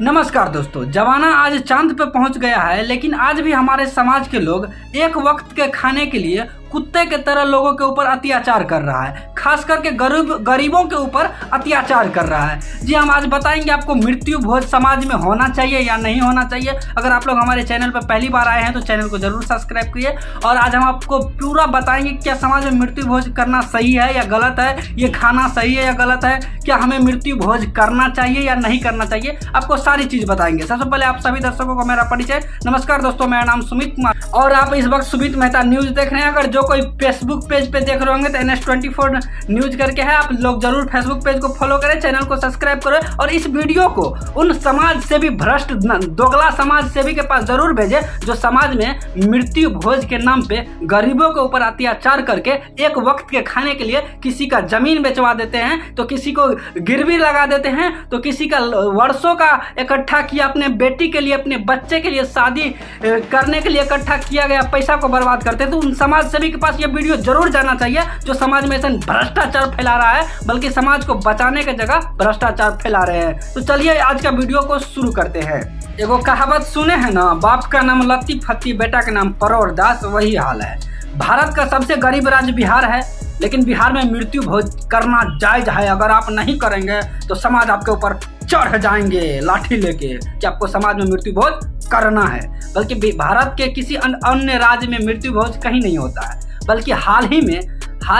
नमस्कार दोस्तों, जमाना आज चांद पे पहुंच गया है, लेकिन आज भी हमारे समाज के लोग एक वक्त के खाने के लिए कुत्ते के तरह लोगों के ऊपर अत्याचार कर रहा है। खास करके गरीबों के ऊपर अत्याचार कर रहा है। जी हम आज बताएंगे आपको मृत्यु भोज समाज में होना चाहिए या नहीं होना चाहिए। अगर आप लोग हमारे चैनल पर पहली बार आए हैं तो चैनल को जरूर सब्सक्राइब करिए। और आज हम आपको पूरा बताएंगे क्या समाज में मृत्यु भोज करना सही है या गलत है, ये खाना सही है या गलत है, क्या हमें मृत्यु भोज करना चाहिए या नहीं करना चाहिए, आपको सारी चीज बताएंगे। सबसे पहले आप सभी दर्शकों को मेरा परिचय। नमस्कार दोस्तों, मेरा नाम सुमित कुमार और आप इस वक्त सुमित मेहता न्यूज देख रहे हैं। अगर जो कोई फेसबुक पेज पे देख रहे होंगे तो NS24 न्यूज करके है, आप लोग जरूर फेसबुक पेज को फॉलो करें, चैनल को सब्सक्राइब करें और इस वीडियो को उन समाज से भी भ्रष्ट दोगला समाज सेवी के पास जरूर भेजें जो समाज में मृत्यु भोज के नाम पे गरीबों के ऊपर अत्याचार करके एक वक्त के खाने के लिए किसी का जमीन बेचवा देते हैं, तो किसी को गिरवी लगा देते हैं, तो किसी का वर्षों का इकट्ठा किया अपने बेटी के लिए, अपने बच्चे के लिए शादी करने के लिए इकट्ठा किया गया पैसा को बर्बाद करते हैं। तो उन समाज सेवी के पास ये वीडियो जरूर जाना चाहिए जो समाज में ऐसा भ्रष्टाचार फैला रहा है, बल्कि समाज को बचाने के जगह भ्रष्टाचार फैला रहे हैं। तो चलिए आज का वीडियो को शुरू करते हैं। एगो कहावत सुने हैं ना, बाप का नाम लत्ती फत्ती, बेटा का नाम परोर दास, वही हाल है। भारत का सबसे गरीब राज्य बिहार है, लेकिन बिहार में मृत्यु भोज करना जायज है। अगर आप नहीं करेंगे तो समाज आपके ऊपर चढ़ जाएंगे लाठी लेके कि आपको समाज में मृत्यु भोज करना है। बल्कि भारत के किसी अन्य राज्य में मृत्यु भोज कहीं नहीं होता है, बल्कि हाल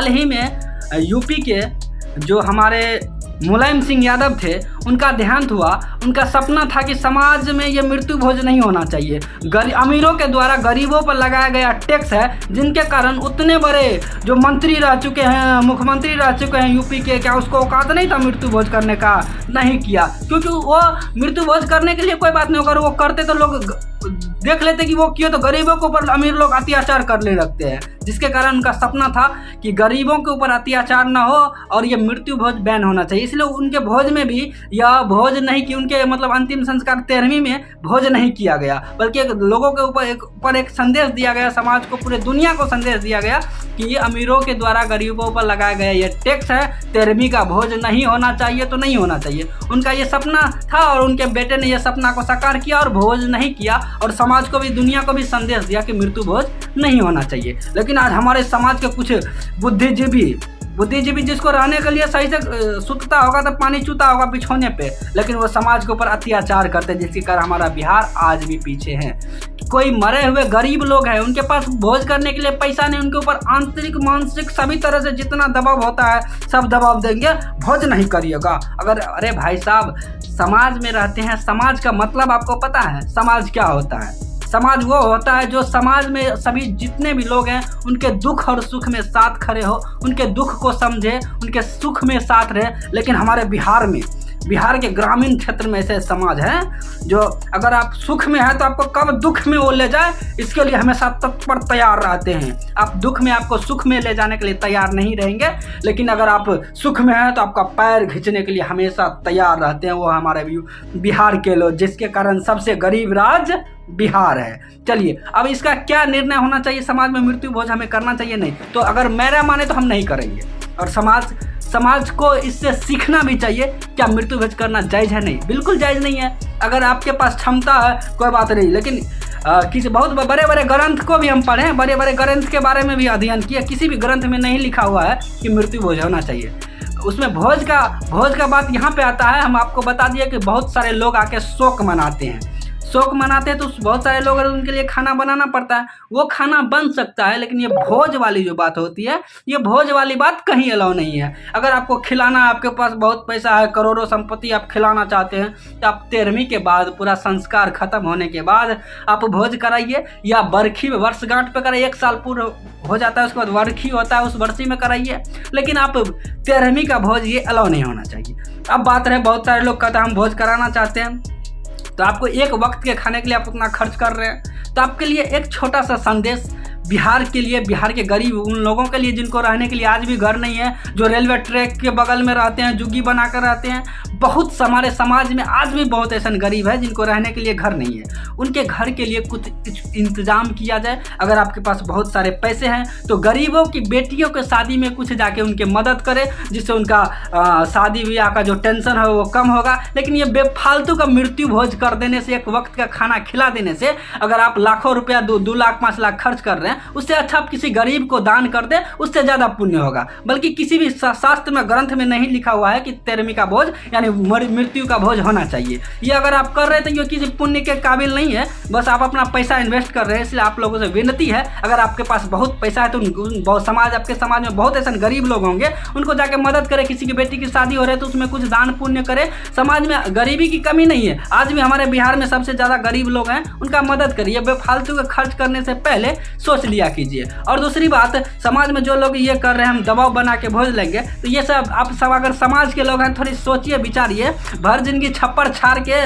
ही में यूपी के जो हमारे मुलायम सिंह यादव थे, उनका देहांत हुआ। उनका सपना था कि समाज में ये मृत्यु भोज नहीं होना चाहिए। अमीरों के द्वारा गरीबों पर लगाया गया टैक्स है, जिनके कारण उतने बड़े जो मंत्री रह चुके हैं, मुख्यमंत्री रह चुके हैं यूपी के, क्या उसको औकात नहीं था मृत्यु भोज करने का? नहीं किया, क्योंकि वो मृत्यु भोज करने के लिए कोई बात नहीं, अगर वो करते तो लोग देख लेते कि वो क्यों, तो गरीबों के ऊपर अमीर लोग अत्याचार करने लगते हैं, जिसके कारण उनका सपना था कि गरीबों के ऊपर अत्याचार ना हो और ये मृत्यु भोज बैन होना चाहिए। इसलिए उनके भोज में भी यह भोज नहीं कि उनके मतलब अंतिम संस्कार 13वीं में भोज नहीं किया गया, बल्कि लोगों के ऊपर एक संदेश दिया गया, समाज को, पूरे दुनिया को संदेश दिया गया कि ये अमीरों के द्वारा गरीबों पर लगाया गया ये टैक्स है, 13वीं का भोज नहीं होना चाहिए, तो नहीं होना चाहिए। उनका ये सपना था और उनके बेटे ने यह सपना को साकार किया और भोज नहीं किया, और समाज को भी, दुनिया को भी संदेश दिया कि मृत्यु भोज नहीं होना चाहिए। लेकिन आज हमारे समाज के कुछ बुद्धिजीवी जिसको रहने के लिए सही से सुतता होगा तो पानी चूता होगा बिछोने पे, लेकिन वो समाज के ऊपर अत्याचार करते हैं, जिसके कारण हमारा बिहार आज भी पीछे है। कोई मरे हुए गरीब लोग हैं, उनके पास भोज करने के लिए पैसा नहीं, उनके ऊपर आंतरिक मानसिक सभी तरह से जितना दबाव होता है सब दबाव देंगे, भोज नहीं करिएगा। अरे भाई साहब, समाज में रहते हैं, समाज का मतलब आपको पता है समाज क्या होता है? समाज वो होता है जो समाज में सभी जितने भी लोग हैं उनके दुख और सुख में साथ खड़े हो, उनके दुख को समझे, उनके सुख में साथ रहे। लेकिन हमारे बिहार के ग्रामीण क्षेत्र में ऐसे समाज है जो अगर आप सुख में हैं तो आपको कब दुख में वो ले जाए, इसके लिए हमेशा तत्पर तैयार रहते हैं। आप दुख में आपको सुख में ले जाने के लिए तैयार नहीं रहेंगे, लेकिन अगर आप सुख में हैं तो आपका पैर खींचने के लिए हमेशा तैयार रहते हैं। वो हमारे बिहार के लोग, जिसके कारण सबसे गरीब राज्य बिहार है। चलिए, अब इसका क्या निर्णय होना चाहिए, समाज में मृत्यु भोज हमें करना चाहिए नहीं? तो अगर मेरा माने तो हम नहीं करेंगे, और समाज को इससे सीखना भी चाहिए। क्या मृत्यु भोज करना जायज है? नहीं, बिल्कुल जायज नहीं है। अगर आपके पास क्षमता है कोई बात नहीं, लेकिन किसी बहुत बड़े बड़े ग्रंथ को भी हम पढ़ें, बड़े बड़े ग्रंथ के बारे में भी अध्ययन किया, किसी भी ग्रंथ में नहीं लिखा हुआ है कि मृत्यु भोज होना चाहिए। उसमें भोज का बात यहाँ पे आता है। हम आपको बता दिए कि बहुत सारे लोग आके शोक मनाते हैं तो बहुत सारे लोग उनके लिए खाना बनाना पड़ता है। वो खाना बन सकता है, लेकिन ये भोज वाली जो बात होती है, ये भोज वाली बात कहीं अलाउ नहीं है। अगर आपको खिलाना, आपके पास बहुत पैसा है, करोड़ों संपत्ति, आप खिलाना चाहते हैं, तो आप 13वीं के बाद, पूरा संस्कार खत्म होने के बाद आप भोज कराइए, या बरखी वर्षगांठ पे कराइए। 1 साल पूरा हो जाता है, उसके बाद वर्षी होता है, उस वर्षी में कराइए, लेकिन आप 13वीं का भोज ये अलाउ नहीं होना चाहिए। अब बात रहे, बहुत सारे लोग कहते हैं हम भोज कराना चाहते हैं, तो आपको एक वक्त के खाने के लिए आप उतना खर्च कर रहे हैं, तो आपके लिए एक छोटा सा संदेश, बिहार के लिए, बिहार के गरीब उन लोगों के लिए जिनको रहने के लिए आज भी घर नहीं है, जो रेलवे ट्रैक के बगल में रहते हैं, झुग्गी बनाकर रहते हैं। बहुत हमारे समाज में आज भी बहुत ऐसा गरीब है जिनको रहने के लिए घर नहीं है। उनके घर के लिए कुछ इंतजाम किया जाए। अगर आपके पास बहुत सारे पैसे हैं तो गरीबों की बेटियों के शादी में कुछ जाके उनके मदद करें, जिससे उनका शादी ब्याह का जो टेंशन है वो कम होगा। लेकिन ये बेफालतू का मृत्यु भोज कर देने से, एक वक्त का खाना खिला देने से, अगर आप लाखों रुपया 2 लाख 5 लाख खर्च कर रहे हैं, उससे अच्छा आप किसी गरीब को दान कर दें, उससे ज़्यादा पुण्य होगा। बल्कि किसी भी शास्त्र में, ग्रंथ में नहीं लिखा हुआ है कि 13वीं का भोज यानी मृत्यु का भोज होना चाहिए। ये अगर आप कर रहे थे ये किसी पुण्य के काबिल नहीं है, बस आप अपना पैसा इन्वेस्ट कर रहे हैं। इसलिए आप लोगों से विनती है, अगर आपके पास बहुत पैसा है तो आपके समाज में बहुत ऐसे गरीब लोग होंगे, उनको जाके मदद करें। किसी की बेटी की शादी हो रही है तो उसमें कुछ दान पुण्य करें। समाज में गरीबी की कमी नहीं है, आज भी हमारे बिहार में सबसे ज़्यादा गरीब लोग हैं, उनका मदद करिए। बेफालतू का खर्च करने से पहले सोच लिया कीजिए। और दूसरी बात, समाज में जो लोग ये कर रहे हैं हम दबाव बना के भोज लेंगे, तो ये सब आप सब अगर समाज के लोग हैं थोड़ी सोचिए विचारिए। भर जिंदगी छप्पर छाड़ के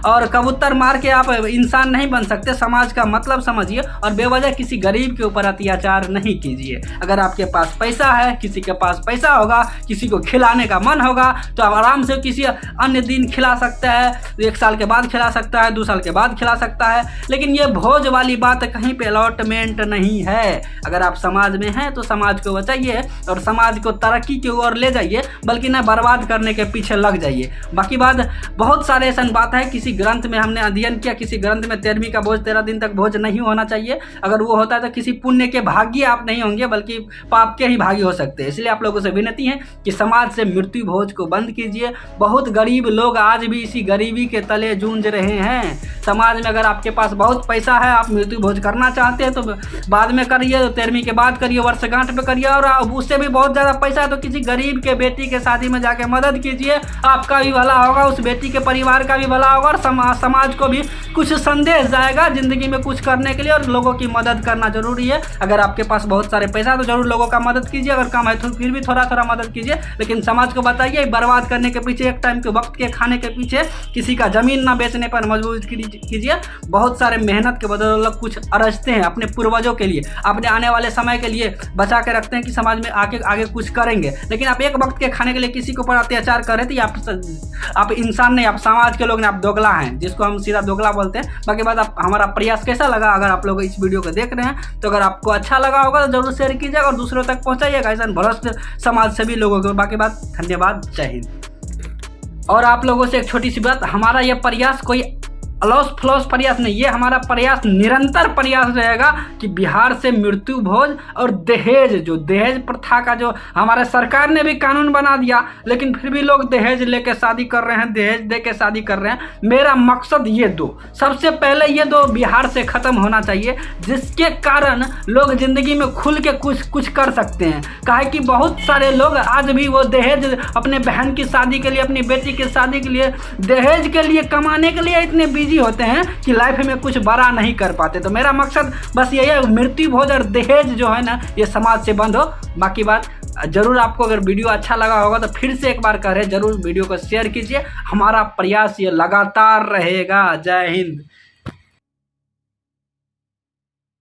और कबूतर मार के आप इंसान नहीं बन सकते। समाज का मतलब समझिए और बेवजह किसी गरीब के ऊपर अत्याचार नहीं कीजिए। अगर आपके पास पैसा है, किसी के पास पैसा होगा, किसी को खिलाने का मन होगा तो आप आराम से किसी अन्य दिन खिला सकता है, 1 साल के बाद खिला सकता है, 2 साल के बाद खिला सकता है। लेकिन ये भोज वाली बात कहीं पे अलॉटमेंट नहीं है। अगर आप समाज में हैं तो समाज को बचाइए और समाज को तरक्की की ओर ले जाइए, बल्कि ना बर्बाद करने के पीछे लग जाइए। बाकी बात बहुत सारे ऐसा बात है, किसी ग्रंथ में हमने अध्ययन किया, किसी ग्रंथ में 13वीं का भोज 13 दिन तक भोज नहीं होना चाहिए। अगर वो होता है तो किसी पुण्य के भागी आप नहीं होंगे, बल्कि पाप के ही भागी हो सकते हैं। इसलिए आप लोगों से विनती है कि समाज से मृत्यु भोज को बंद कीजिए। बहुत गरीब लोग आज भी इसी गरीबी के तले जूझ रहे हैं। समाज में अगर आपके पास बहुत पैसा है, आप मृत्यु भोज करना चाहते हैं तो बाद में करिए, 13वीं के बाद करिए, वर्षगांठ पे करिए। और उससे भी बहुत ज़्यादा पैसा है तो किसी गरीब के बेटी के शादी में जाके मदद कीजिए। आपका भी भला होगा, उस बेटी के परिवार का भी भला होगा और समाज को भी कुछ संदेश जाएगा ज़िंदगी में कुछ करने के लिए। और लोगों की मदद करना जरूरी है। अगर आपके पास बहुत सारे पैसा है तो जरूर लोगों का मदद कीजिए, अगर कम है तो फिर भी थोड़ा थोड़ा मदद कीजिए। लेकिन समाज को बताइए बर्बाद करने के पीछे, एक टाइम के वक्त के खाने के पीछे किसी का ज़मीन ना बेचने पर मजबूर कीजिए। बहुत सारे मेहनत के बदौलत कुछ अरजते हैं अपने पूर्वजों के लिए, अपने आने वाले समय के लिए बचा के रखते हैं कि समाज में आगे कुछ करेंगे। लेकिन आप एक वक्त के खाने के लिए किसी के ऊपर अत्याचार कर रहे थे, आप इंसान नहीं, आप समाज के लोग नहीं, आप दोगला हैं, जिसको हम सीधा दोगला बोलते हैं। बाकी बात, आप हमारा प्रयास कैसा लगा, अगर आप लोग इस वीडियो को देख रहे हैं तो अगर आपको अच्छा लगा होगा तो जरूर शेयर कीजिएगा और दूसरों तक पहुंचाइएगा ऐसा भ्रष्ट समाज से भी लोगों को। बाकी बात, धन्यवाद, जय हिंद। और आप लोगों से एक छोटी सी बात, हमारा यह प्रयास कोई अलौस फलौस प्रयास नहीं, ये हमारा प्रयास निरंतर प्रयास रहेगा कि बिहार से मृत्यु भोज और दहेज प्रथा का जो हमारे सरकार ने भी कानून बना दिया, लेकिन फिर भी लोग दहेज लेके शादी कर रहे हैं, दहेज दे के शादी कर रहे हैं। मेरा मकसद ये सबसे पहले ये दो बिहार से ख़त्म होना चाहिए, जिसके कारण लोग ज़िंदगी में खुल के कुछ कर सकते हैं। काहे कि बहुत सारे लोग आज भी वो दहेज अपने बहन की शादी के लिए, अपनी बेटी की शादी के लिए, दहेज के लिए, कमाने के लिए इतने बिजी होते हैं कि लाइफ में कुछ बड़ा नहीं कर पाते। तो मेरा मकसद बस यही है, मृत्यु भोज और दहेज जो है ना, ये समाज से बंद हो। बाकी बात, जरूर आपको अगर वीडियो अच्छा लगा होगा तो फिर से एक बार कह रहे, जरूर वीडियो को शेयर कीजिए। हमारा प्रयास ये लगातार रहेगा। जय हिंद।